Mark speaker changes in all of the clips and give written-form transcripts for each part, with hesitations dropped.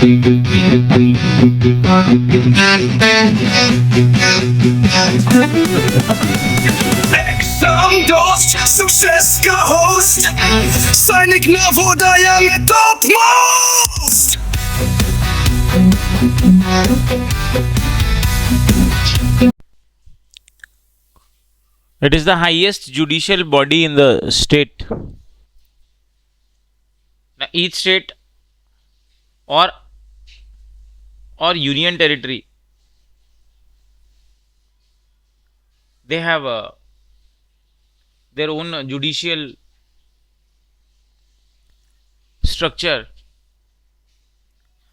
Speaker 1: Exam Dost, success का host, Sainik Navodaya में top most.
Speaker 2: It is the highest judicial body in the state. Now, each state or union territory, they have their own judicial structure,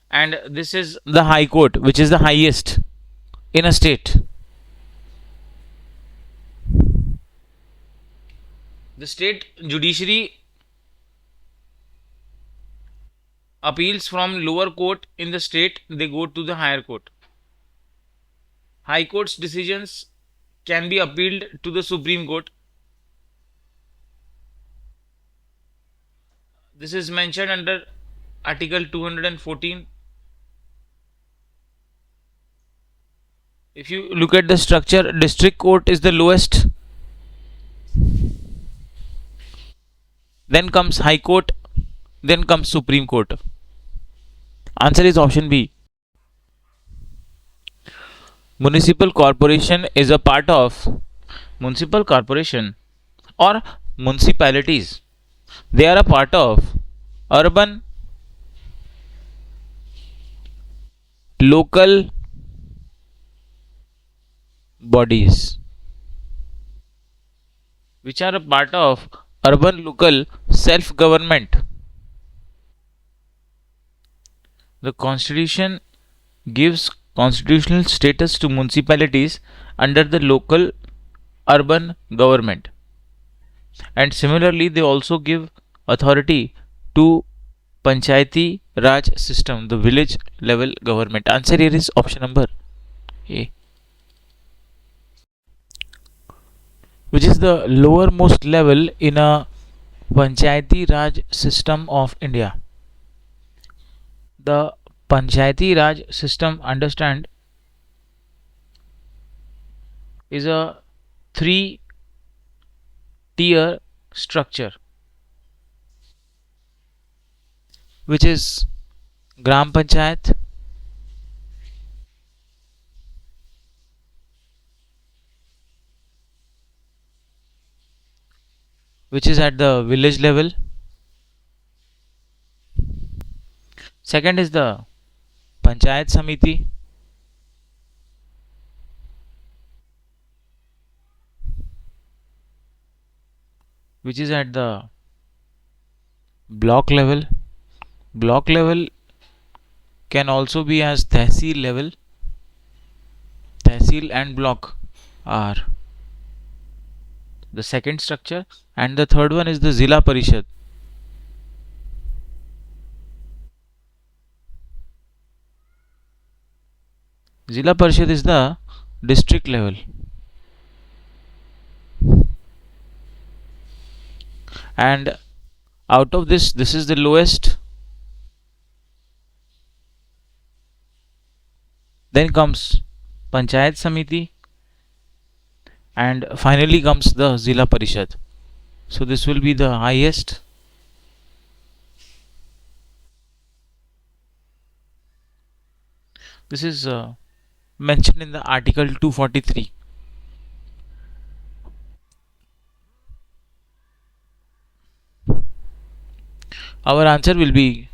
Speaker 2: and this is the High Court, which is the highest in a state. The state judiciary appeals from lower court in the state, they go to the higher court. High Court's decisions can be appealed to the Supreme Court. This is mentioned under Article 214. If you look at the structure, District Court is the lowest. Then comes High Court. Then comes Supreme Court. Answer is option B. Municipal corporation is a part of municipal corporation or municipalities. They are a part of urban, local bodies, which are a part of urban local self-government. The Constitution gives constitutional status to municipalities under the local urban government, and similarly they also give authority to Panchayati Raj system, the village level government. Answer here is option number A, which is the lowermost level in a Panchayati Raj system of India. The Panchayati Raj system, understand, is a 3-tier structure, which is Gram Panchayat, which is at the village level. Second is the Panchayat Samiti, which is at the block level. Block level can also be as Tehsil level. Tehsil and block are the second structure, and the third one is the Zilla Parishad. Zilla Parishad is the district level, and out of this is the lowest. Then comes Panchayat Samiti, and finally comes the Zilla Parishad. So this will be the highest. This is mentioned in the Article 243. Our answer will be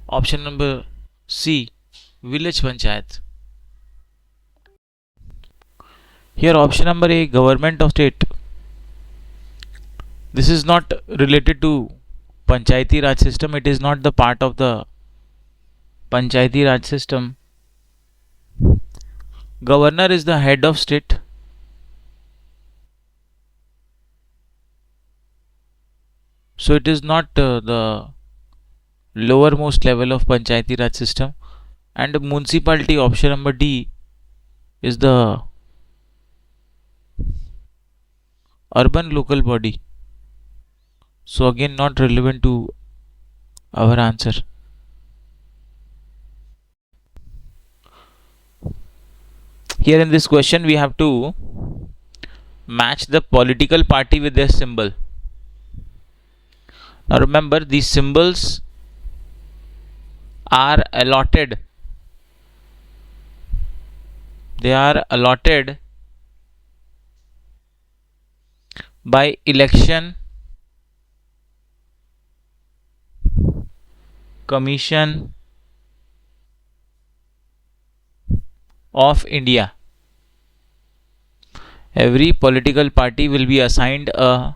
Speaker 2: option number C, Village Panchayat. Here option number A, Government of State. This is not related to Panchayati Raj system. It is not the part of the Panchayati Raj system. Governor is the head of state. So it is not the lowermost level of Panchayati Raj system. And municipality, option number D, is the urban local body. So again not relevant to our answer. Here in this question we have to match the political party with their symbol. Now remember, these symbols are allotted. They are allotted by Election Commission of India. Every political party will be assigned a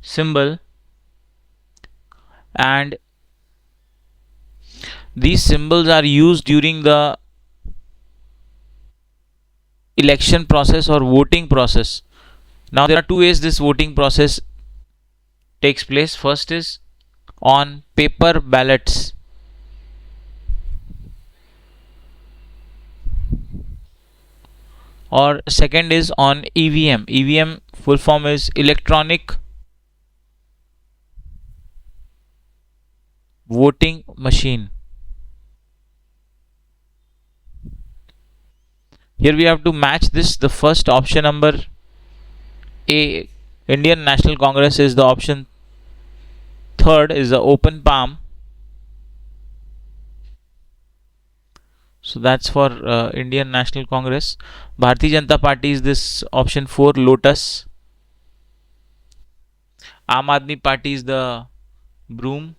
Speaker 2: symbol, and these symbols are used during the election process or voting process. Now there are two ways this voting process takes place. First is on paper ballots, or second is on EVM. EVM full form is electronic voting machine. Here we have to match this. The first option number A, Indian National Congress, is the option. Third is the open palm. So that's for Indian National Congress. Bharatiya Janata Party is this option 4, lotus. Aam Aadmi Party is the broom,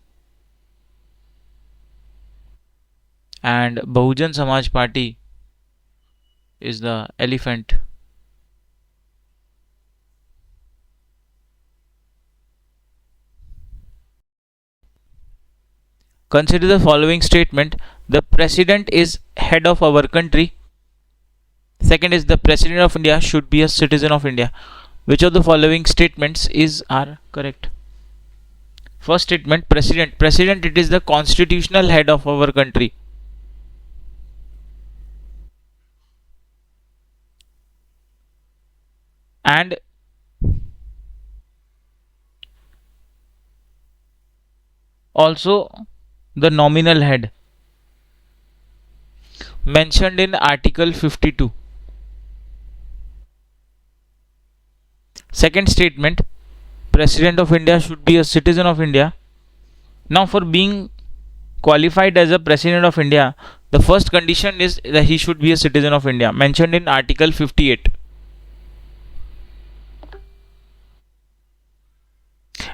Speaker 2: and Bahujan Samaj Party is the elephant. Consider the following statement: the president is head of our country. Second is the president of India should be a citizen of India. Which of the following statements are correct? First statement, president. President, it is the constitutional head of our country. And also the nominal head mentioned in Article 52. Second statement, President of India should be a citizen of India. Now for being qualified as a President of India, the first condition is that he should be a citizen of India, mentioned in Article 58.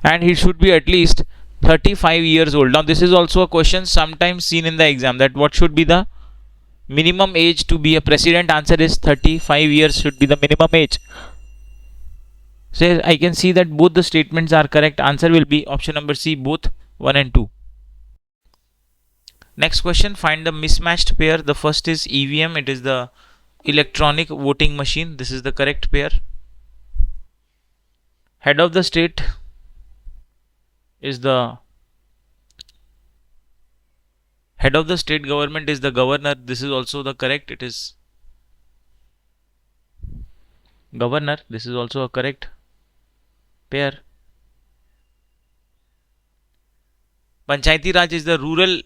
Speaker 2: And he should be at least 35 years old. Now this is also a question sometimes seen in the exam, that what should be the minimum age to be a president. Answer is 35 years should be the minimum age. So I can see that both the statements are correct. Answer will be option number C, both 1 and 2. Next question, find the mismatched pair. The first is EVM, it is the electronic voting machine. This is the correct pair. Head of the state is the head of the state government is the governor. This is also the correct. It is governor. This is also a correct pair. Panchayati Raj is the rural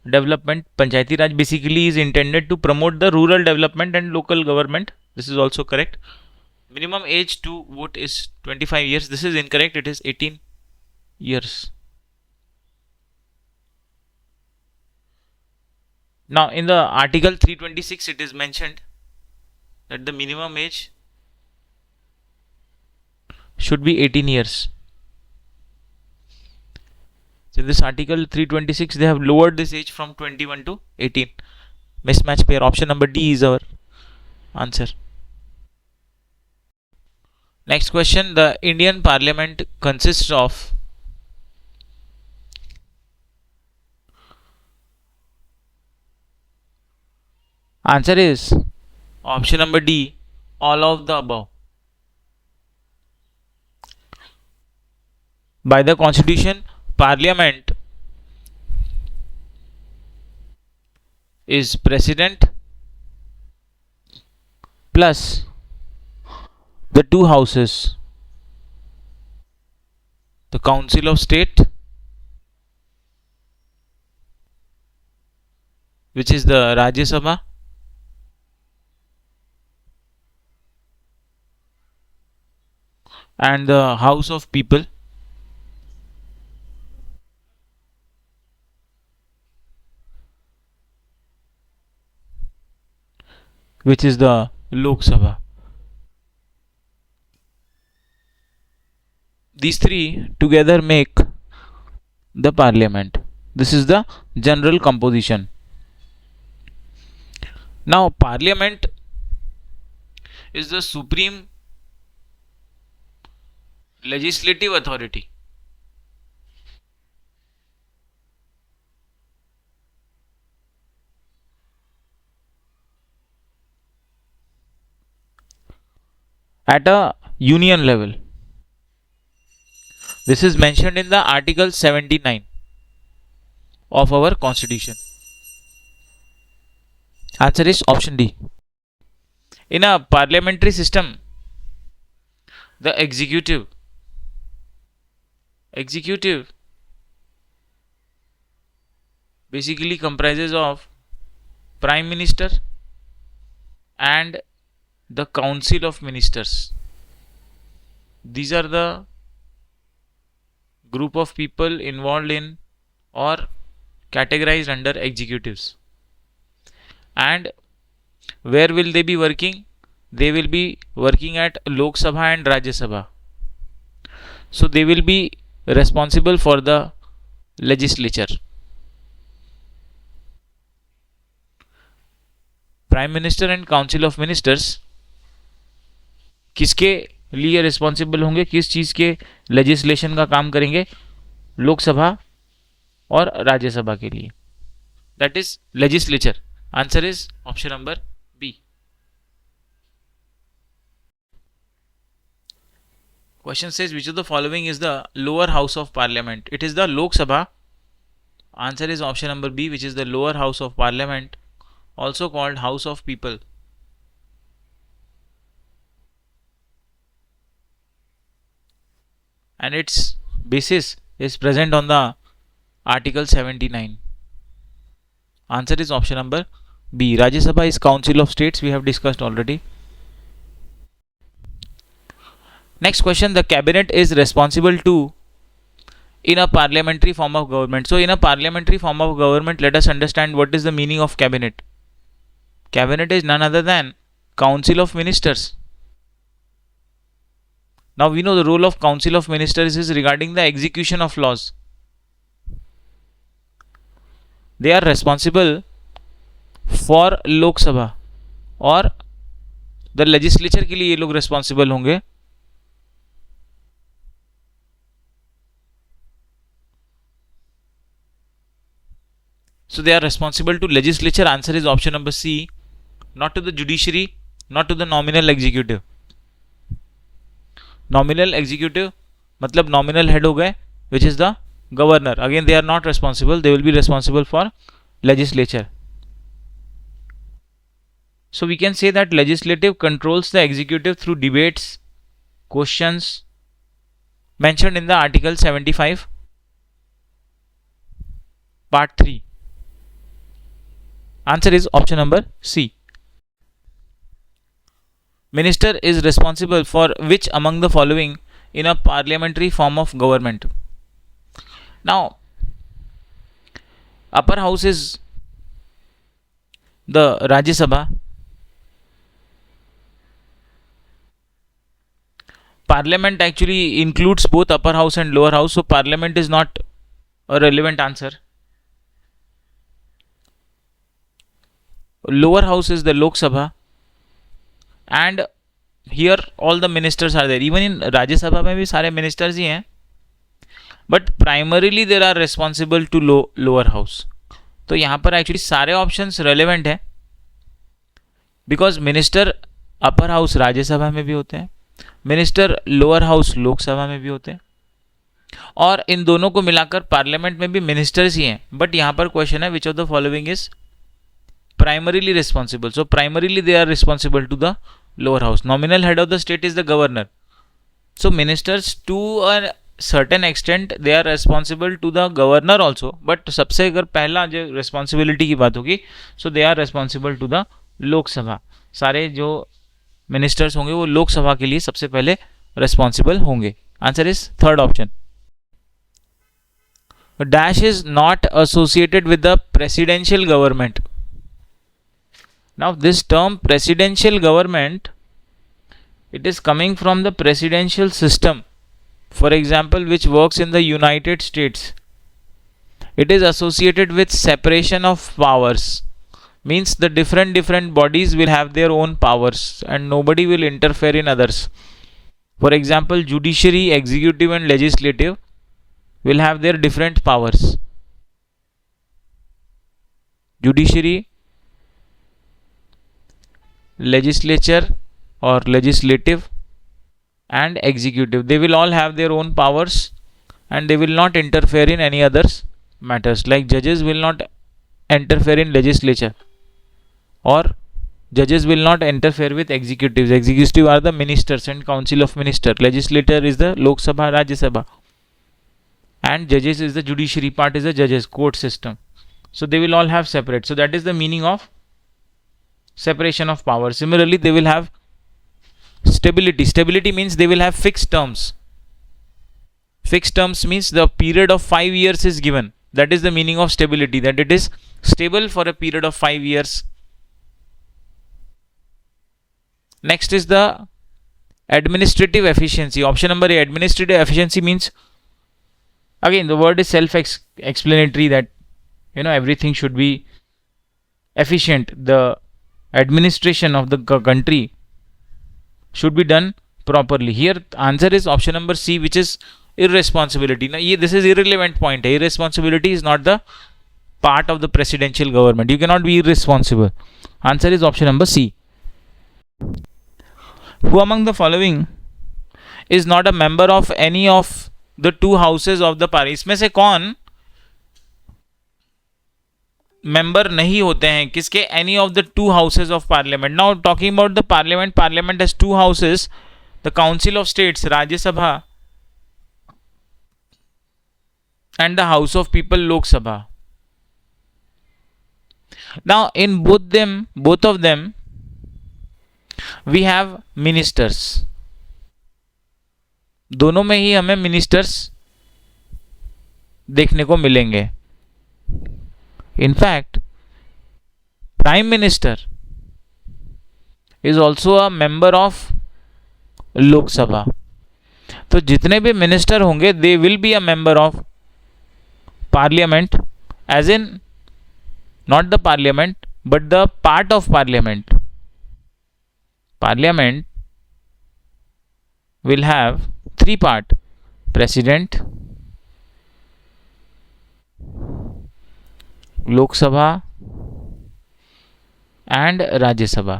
Speaker 2: development. Panchayati Raj basically is intended to promote the rural development and local government. This is also correct. Minimum age to vote is 25 years. This is incorrect. It is 18 years. Now in the Article 326 it is mentioned that the minimum age should be 18 years. So in this Article 326 they have lowered this age from 21 to 18. Mismatch pair. Option number D is our answer. Next question, the Indian Parliament consists of answer is option number D, all of the above. By the Constitution, Parliament is President plus the two houses, the Council of State, which is the Rajya Sabha, and the House of People, which is the Lok Sabha. These three together make the parliament. This is the general composition. Now, parliament is the supreme legislative authority. At a union level. This is mentioned in the Article 79 of our Constitution. Answer is option D. In a parliamentary system, the executive basically comprises of Prime Minister and the Council of Ministers. These are the group of people involved in or categorized under executives. And where will they be working? They will be working at Lok Sabha and Rajya Sabha. So they will be responsible for the legislature. Prime Minister and Council of Ministers किसके लिए responsible होंगे, किस चीज़ के legislation का काम करेंगे? लोकसभा और राज्यसभा के लिए. That is legislature. Answer is option number B. Question says which of the following is the lower house of parliament? It is the Lok Sabha. Answer is option number B, which is the lower house of parliament, also called House of People. And its basis is present on the Article 79. Answer is option number B. Rajya Sabha is Council of States. We have discussed already. Next question. The cabinet is responsible to in a parliamentary form of government. So in a parliamentary form of government, let us understand what is the meaning of cabinet. Cabinet is none other than Council of Ministers. Now we know the role of Council of Ministers is regarding the execution of laws. They are responsible for Lok Sabha और the legislature के लिए ये लोग responsible होंगे. So they are responsible to legislature. Answer is option number C. Not to the judiciary, not to the nominal executive. Nominal executive मतलब nominal head हो गए, which is the governor. Again they are not responsible. They will be responsible for legislature. So we can say that legislative controls the executive through debates, questions mentioned in the Article 75 Part 3. Answer is option number C. Minister is responsible for which among the following in a parliamentary form of government? Now, upper house is the Rajya Sabha. Parliament actually includes both upper house and lower house, so parliament is not a relevant answer. Lower house is the Lok Sabha, and here all the ministers are there. Even in Rajya Sabha में भी सारे ministers ही हैं, but primarily they are responsible to lower house. तो यहाँ पर actually सारे options relevant हैं, because minister upper house राज्य सभा में भी होते हैं, minister lower house लोक सभा में भी होते हैं, और इन दोनों को मिलाकर पार्लियामेंट में भी मिनिस्टर्स ही हैं. बट यहाँ पर क्वेश्चन है which of the following is primarily responsible. So primarily they are responsible to the lower house. Nominal head of the state is the governor. So ministers to a certain extent they are responsible to the governor also. But सबसे अगर पहला जो responsibility की बात होगी, so they are responsible to the लोक सभा. सारे जो ministers होंगे वो लोक सभा के लिए सबसे पहले responsible होंगे. Answer is third option. Dash is not associated with the presidential government. Now this term presidential government, it is coming from the presidential system, for example, which works in the United States. It is associated with separation of powers, means the different bodies will have their own powers and nobody will interfere in others. For example, judiciary, executive and legislative will have their different powers. Judiciary, legislature or legislative and executive, they will all have their own powers and they will not interfere in any others matters. Like judges will not interfere in legislature, or judges will not interfere with executives. Executive are the ministers and council of minister. Legislator is the Lok Sabha, Rajya Sabha, and judges is the judiciary part, is the judges court system. So they will all have separate. So that is the meaning of separation of power. Similarly, they will have stability. Stability means they will have fixed terms. Fixed terms means the period of 5 years is given. That is the meaning of stability, that it is stable for a period of 5 years. Next is the administrative efficiency. Option number A, administrative efficiency means, again the word is self-explanatory, that everything should be efficient. The administration of the country should be done properly. Here answer is option number C, which is irresponsibility. Now this is irrelevant point. Irresponsibility is not the part of the presidential government. You cannot be irresponsible. Answer is option number C. Who among the following is not a member of any of the two houses of the parliament? इसमें से कौन member नहीं होते हैं किसके? Any of the two houses of parliament. Now talking about the parliament has two houses, the council of states, Rajya Sabha, and the house of people, Lok Sabha. Now in both of them we have ministers. दोनों में ही हमें ministers देखने को मिलेंगे. In fact, prime minister is also a member of Lok Sabha. तो जितने भी minister होंगे, they will be a member of parliament, as in not the parliament but the part of parliament. Parliament will have three parts: president, लोक सभा and Rajya Sabha.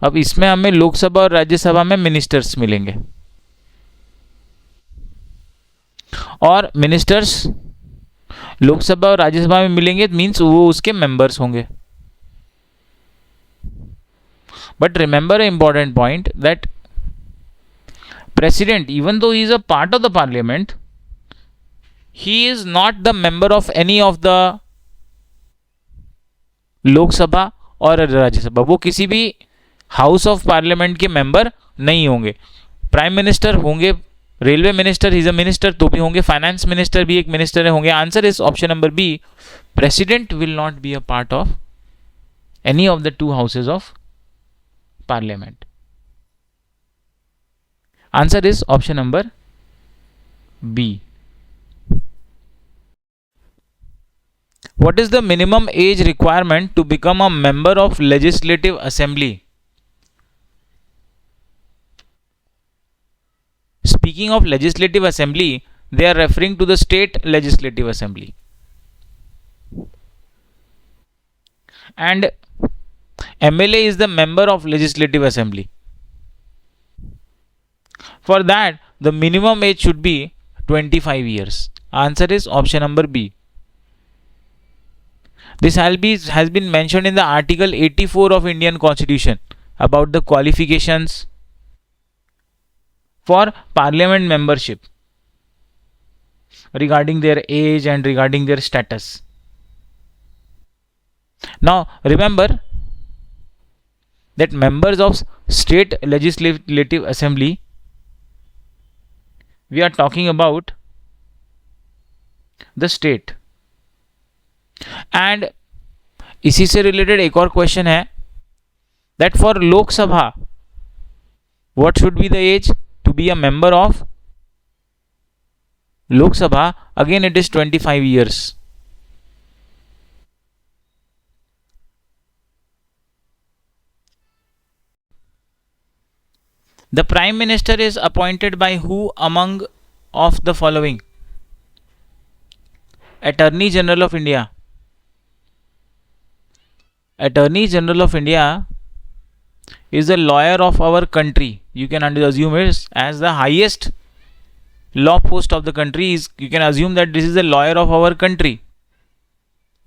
Speaker 2: अब इसमें हमें लोकसभा और राज्यसभा में मिनिस्टर्स मिलेंगे, और मिनिस्टर्स लोकसभा और राज्यसभा में मिलेंगे, मीन्स वो उसके मेंबर्स होंगे. But remember an important point that president, even though he is a part of the parliament, he is not the member of any of the Lok Sabha और राज्यसभा. वो किसी भी हाउस ऑफ पार्लियामेंट के मेंबर नहीं होंगे. प्राइम मिनिस्टर होंगे, railway minister is a minister तो भी होंगे, फाइनेंस मिनिस्टर भी एक मिनिस्टर होंगे. Answer is option number B, president will not be a part of any of the two houses of parliament. Answer is option number B. What is the minimum age requirement to become a member of Legislative Assembly? Speaking of Legislative Assembly, they are referring to the State Legislative Assembly. And MLA is the member of Legislative Assembly. For that, the minimum age should be 25 years. Answer is option number B. This has been mentioned in the Article 84 of Indian Constitution about the qualifications for parliament membership regarding their age and regarding their status. Now remember that members of State Legislative Assembly we are talking about the state. And इसी से related एक और question है that for Lok Sabha what should be the age to be a member of Lok Sabha? Again it is 25 years. The Prime Minister is appointed by who among of the following? Attorney General of India. Attorney General of India is the lawyer of our country. You can assume it as the highest law post of the country. You can assume that this is the lawyer of our country.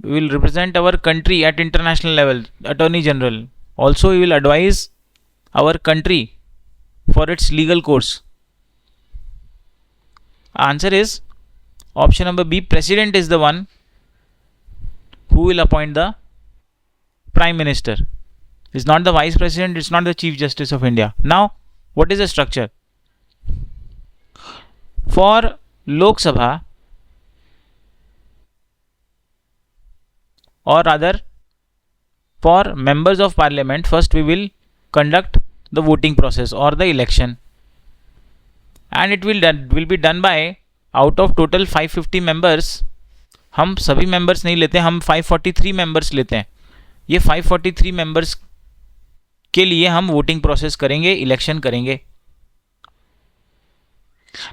Speaker 2: We will represent our country at international level. Attorney General. Also, he will advise our country for its legal course. Answer is option number B. President is the one who will appoint the Prime Minister. It's not the Vice President, it's not the Chief Justice of India. Now, what is the structure? For Lok Sabha, or rather for members of Parliament, first we will conduct the voting process or the election, and it will be done by out of total 550 members. हम सभी members नहीं लेते, हम 543 members लेते हैं. ये 543 members के लिए हम वोटिंग प्रोसेस करेंगे, इलेक्शन करेंगे.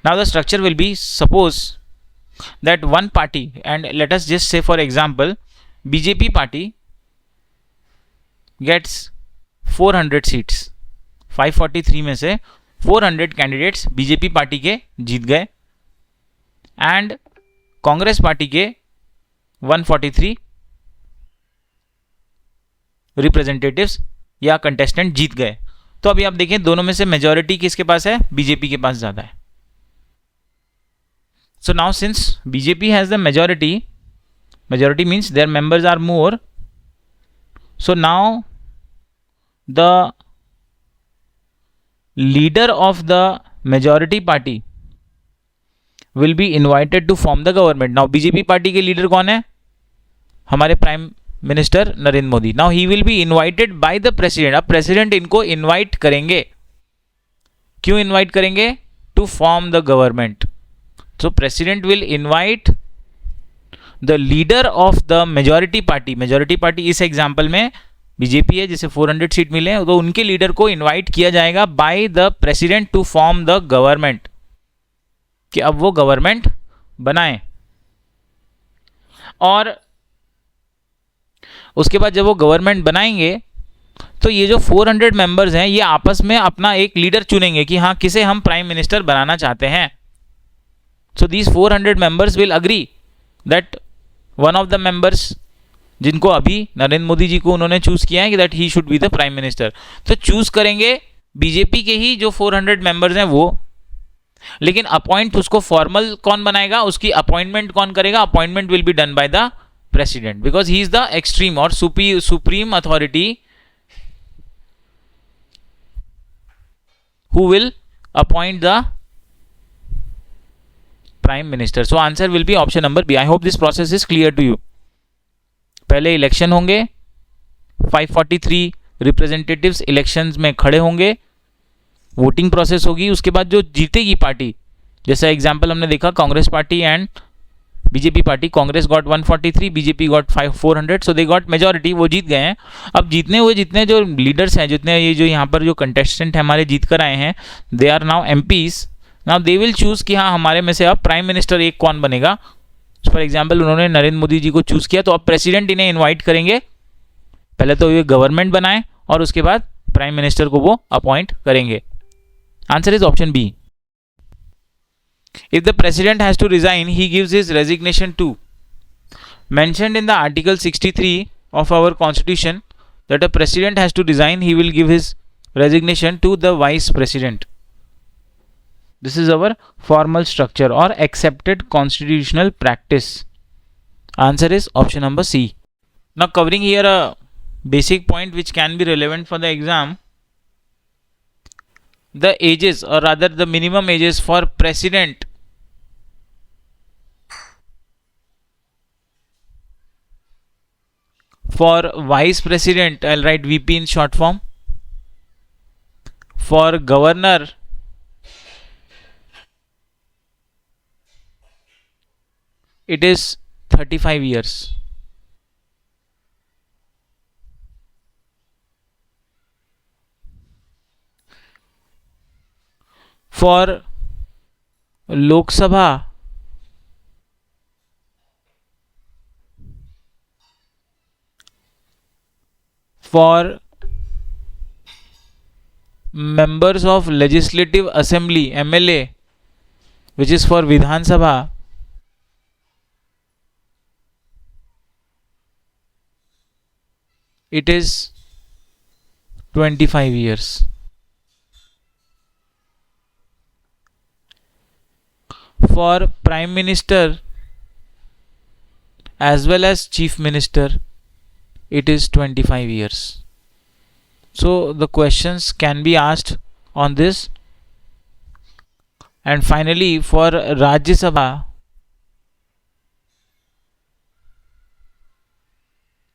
Speaker 2: Now the structure will be, suppose that one party, and let us just say for example BJP party gets 400 seats. 543 में से 400 कैंडिडेट्स बीजेपी पार्टी के जीत गए एंड कांग्रेस पार्टी के 143 रिप्रेजेंटेटिव्स या कंटेस्टेंट जीत गए. तो अभी आप देखें दोनों में से मेजॉरिटी किसके पास है? बीजेपी के पास ज्यादा है. So now since BJP has the majority means their members are more, so now the leader of the majority party will be invited to form the government. Now BJP party के leader कौन है? हमारे prime minister Narendra Modi. Now he will be invited by the president. अब president इनको invite करेंगे. क्यों invite करेंगे? To form the government. So president will invite the leader of the majority party. Majority party इस एग्जाम्पल में बीजेपी है जिसे 400 seat मिले हैं, तो उनके लीडर को इनवाइट किया जाएगा by the president to form the government, कि अब वो गवर्नमेंट बनाएं. और उसके बाद जब वो गवर्नमेंट बनाएंगे तो ये जो 400 मेंबर्स हैं ये आपस में अपना एक लीडर चुनेंगे कि हाँ किसे हम प्राइम मिनिस्टर बनाना चाहते हैं. So these 400 members will agree that one of the members, जिनको अभी नरेंद्र मोदी जी को उन्होंने चूज किया है कि that he should be the prime minister, तो चूज करेंगे बीजेपी के ही जो 400 मेंबर्स हैं वो. लेकिन अपॉइंट उसको फॉर्मल कौन बनाएगा? उसकी अपॉइंटमेंट कौन करेगा? Appointment will be done by the president because he is the extreme और supreme authority who will appoint the prime minister. So answer will be option number B. I hope this process is clear to you. पहले election होंगे, 543 representatives elections में खड़े होंगे, voting process होगी. उसके बाद जो जीतेगी पार्टी, जैसा एग्जांपल हमने देखा Congress party and BJP party, Congress got 143, BJP got 400, so they got majority, वो जीत गए हैं. अब जीतने हुए जितने जो लीडर्स हैं, जितने ये जो यहाँ पर जो कंटेस्टेंट है हमारे जीत कर आए हैं, they are now MPs. Now they will choose कि हाँ हमारे में से अब प्राइम मिनिस्टर एक कौन बनेगा. फॉर एग्जाम्पल उन्होंने नरेंद्र मोदी जी को चूज किया, तो अब प्रेसिडेंट इन्हें इनवाइट करेंगे, पहले तो ये गवर्नमेंट बनाए और उसके बाद प्राइम मिनिस्टर को वो अपॉइंट करेंगे. Answer is option B. If the president has to resign he gives his resignation to, mentioned in the article 63 of our constitution that a president has to resign, he will give his resignation to the vice president. This is our formal structure or accepted constitutional practice. Answer is option number C. Now covering here a basic point which can be relevant for the exam. the ages, or rather the minimum ages for president, for vice president, I'll write VP in short form, for governor, it is 35 years. For Lok Sabha, for members of Legislative Assembly, MLA, which is for Vidhan Sabha, it is 25 years. For Prime Minister as well as Chief Minister, it is 25 years. So the questions can be asked on this. And finally, for Rajya Sabha,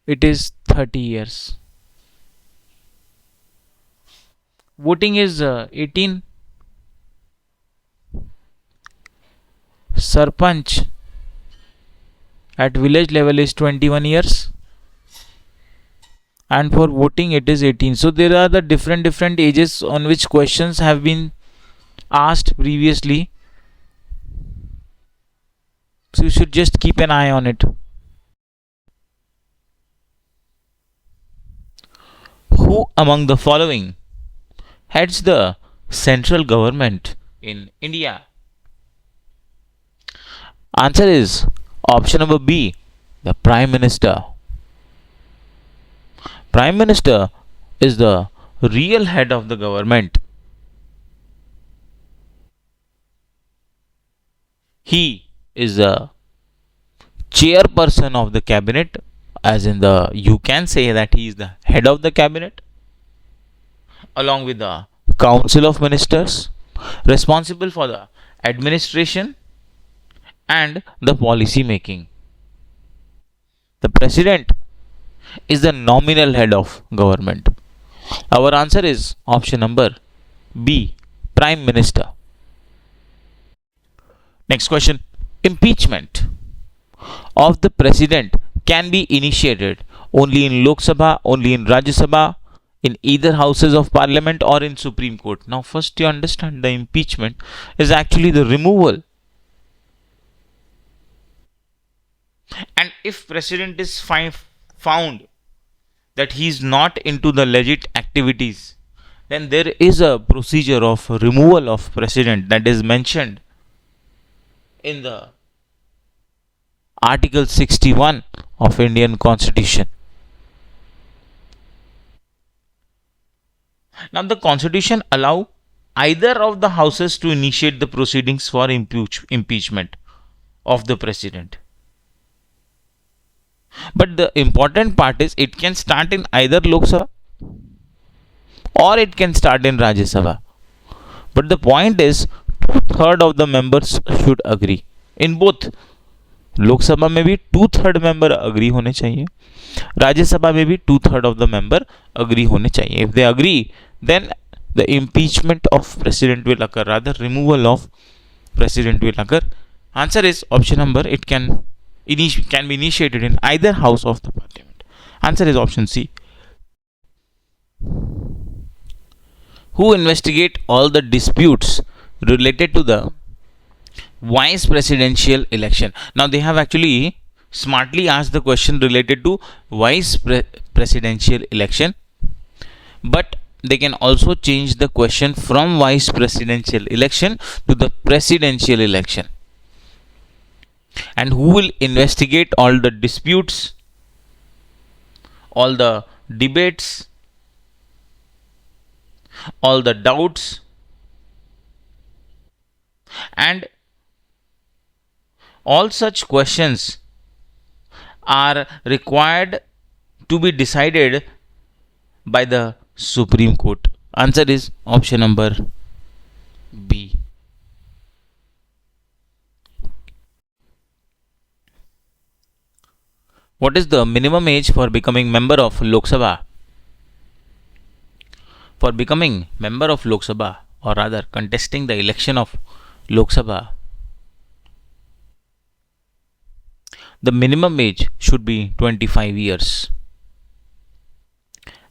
Speaker 2: it is 30 years. Voting is 18. Sarpanch at village level is 21 years. And for voting it is 18. So there are the different ages on which questions have been asked previously. So you should just keep an eye on it. Who among the following heads the central government in India? Answer is option number B, the Prime Minister. Prime Minister is the real head of the government. He is the chairperson of the cabinet, as in the you can say that he is the head of the cabinet, along with the council of ministers responsible for the administration and the policy making. The president is the nominal head of government. Our answer is option number B, Prime Minister. Next question. Impeachment of the president can be initiated only in Lok Sabha, only in Rajya Sabha, in either houses of parliament, or in Supreme Court. Now first you understand the impeachment is actually the removal. And if president is found that he is not into the legit activities, then there is a procedure of removal of president that is mentioned in the Article 61 of Indian Constitution. Now the Constitution allow either of the houses to initiate the proceedings for impeachment of the president. But the important part is it can start in either Lok Sabha or it can start in Rajya Sabha. But the point is 2/3 of the members should agree. In both Lok Sabha में भी 2/3 member agree होने चाहिए, Rajya Sabha में भी 2/3 of the member agree होने चाहिए. If they agree, then the impeachment of president will occur, rather removal of president will occur. Answer is option number, it can be initiated in either house of the parliament. Answer is option C. Who investigate all the disputes related to the vice presidential election? Now they have actually smartly asked the question related to vice presidential election, but they can also change the question from vice presidential election to the presidential election. And who will investigate all the disputes, all the debates, all the doubts, and all such questions are required to be decided by the Supreme Court. Answer is option number B. What is the minimum age for becoming member of Lok Sabha? For becoming member of Lok Sabha, or rather contesting the election of Lok Sabha, the minimum age should be 25 years,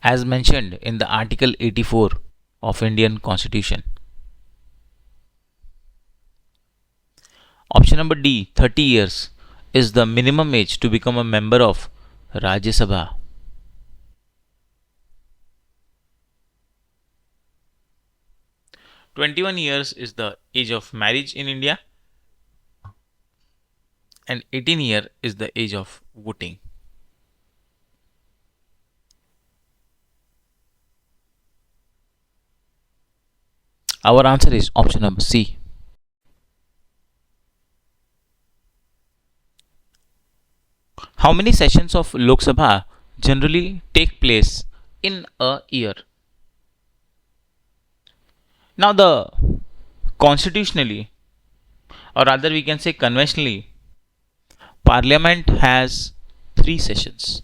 Speaker 2: as mentioned in the Article 84 of Indian Constitution. Option number D, 30 years, is the minimum age to become a member of Rajya Sabha. "21 years is the age of marriage in India, and 18 years is the age of voting." Our answer is option number C. How many sessions of Lok Sabha generally take place in a year? Now, the constitutionally, or rather we can say conventionally, Parliament has 3 sessions.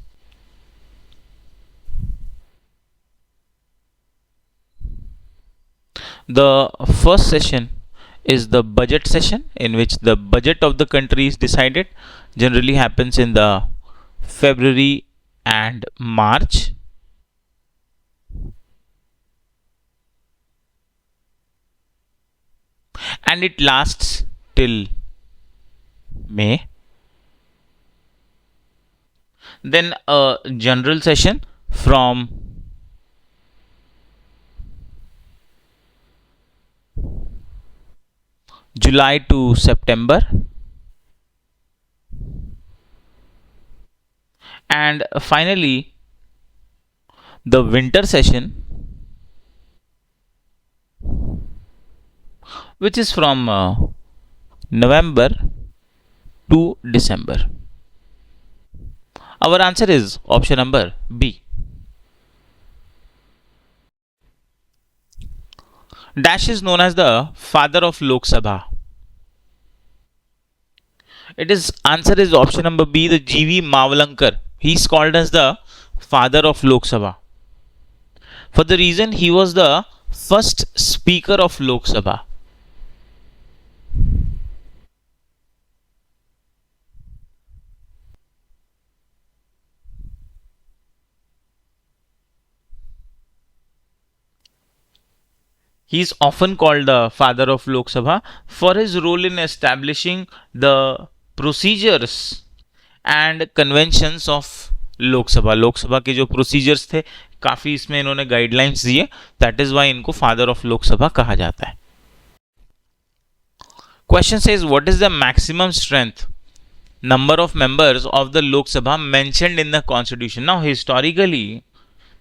Speaker 2: The first session is the budget session, in which the budget of the country is decided. Generally happens in the February and March. And it lasts till May. Then a general session from July to September. And finally, the winter session, which is from November to December. Our answer is option number B. Dash is known as the father of Lok Sabha. Answer is option number B, the G.V. Mavlankar. He is called as the father of Lok Sabha, for the reason he was the first speaker of Lok Sabha. He is often called the father of Lok Sabha for his role in establishing the procedures and conventions of लोक सभा के जो procedures थे काफी इसमें इन्होंने guidelines दिए, that is why इनको फादर ऑफ लोक सभा कहा जाता है. Question says what is the maximum strength number of members of the Lok Sabha mentioned in the constitution. Now historically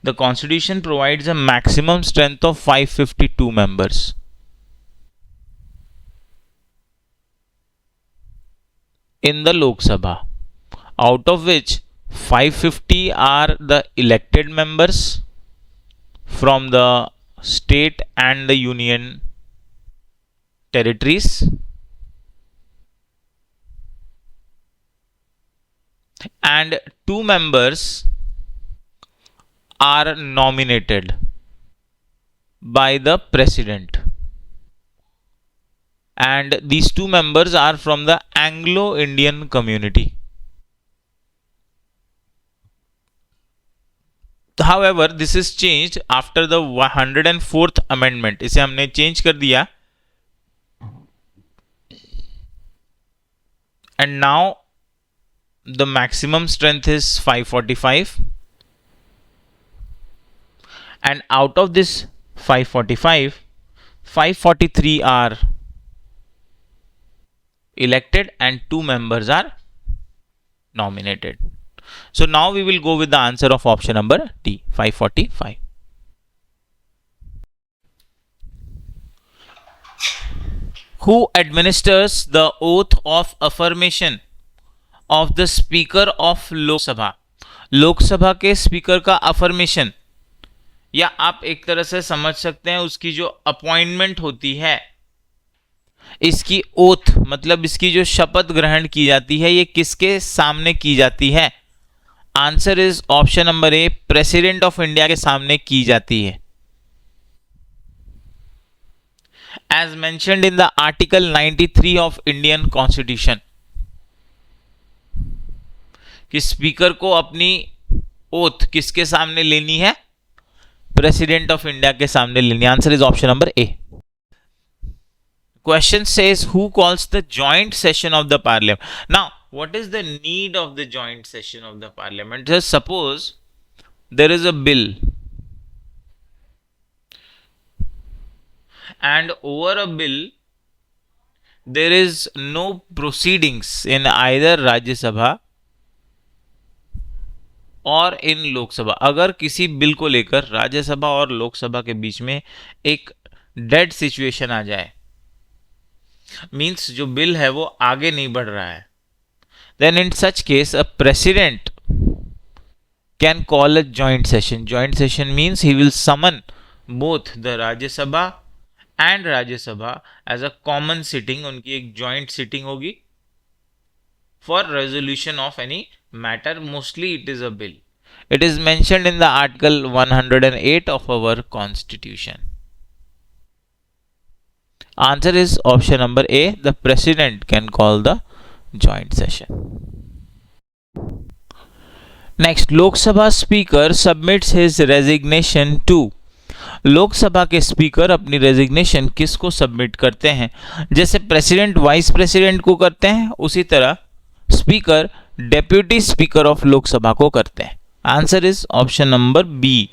Speaker 2: the constitution provides a maximum strength of 552 members. In the Lok Sabha, out of which 550 are the elected members from the state and the union territories, and 2 members are nominated by the president, and these 2 members are from the Anglo-Indian community. However, this is changed after the 104th amendment. इसे हमने change कर दिया, and now the maximum strength is 545, and out of this 545, 543 are elected and 2 members are nominated. So now we will go with the answer of option number D, 545. Who administers the oath of affirmation of the Speaker of Lok Sabha? लोक सभा के speaker का affirmation, या आप एक तरह से समझ सकते हैं उसकी जो अपॉइंटमेंट होती है इसकी ओथ मतलब इसकी जो शपथ ग्रहण की जाती है ये किसके सामने की जाती है? Answer is option number A, president of India के सामने की जाती है। As mentioned in the article 93 of Indian constitution, कि स्पीकर को अपनी ओथ किसके सामने लेनी है? प्रेसिडेंट ऑफ इंडिया के सामने लेनी। Answer is option number A. Question says who calls the joint session of the parliament? Now, what is the need of the joint session of the parliament? Just suppose there is a bill and over a bill there is no proceedings in either Rajya Sabha और इन लोकसभा। अगर किसी bill को लेकर राज्यसभा और लोकसभा के बीच में एक dead situation आ जाए, मीन्स जो बिल है वो आगे नहीं बढ़ रहा है, then in such case a president can call a joint session. Joint session means he will summon both the Rajya Sabha and Rajya Sabha as a common sitting, उनकी एक जॉइंट सिटिंग होगी for resolution of any matter, mostly it is a bill. It is mentioned in the article 108 of our constitution. Answer is option number A, the president can call the joint session. Next, Lok Sabha speaker submits his resignation to. लोक सभा के speaker अपनी resignation किसको submit करते हैं? जैसे president vice president को करते हैं, उसी तरह speaker deputy speaker of Lok Sabha को करते हैं। Answer is option number B.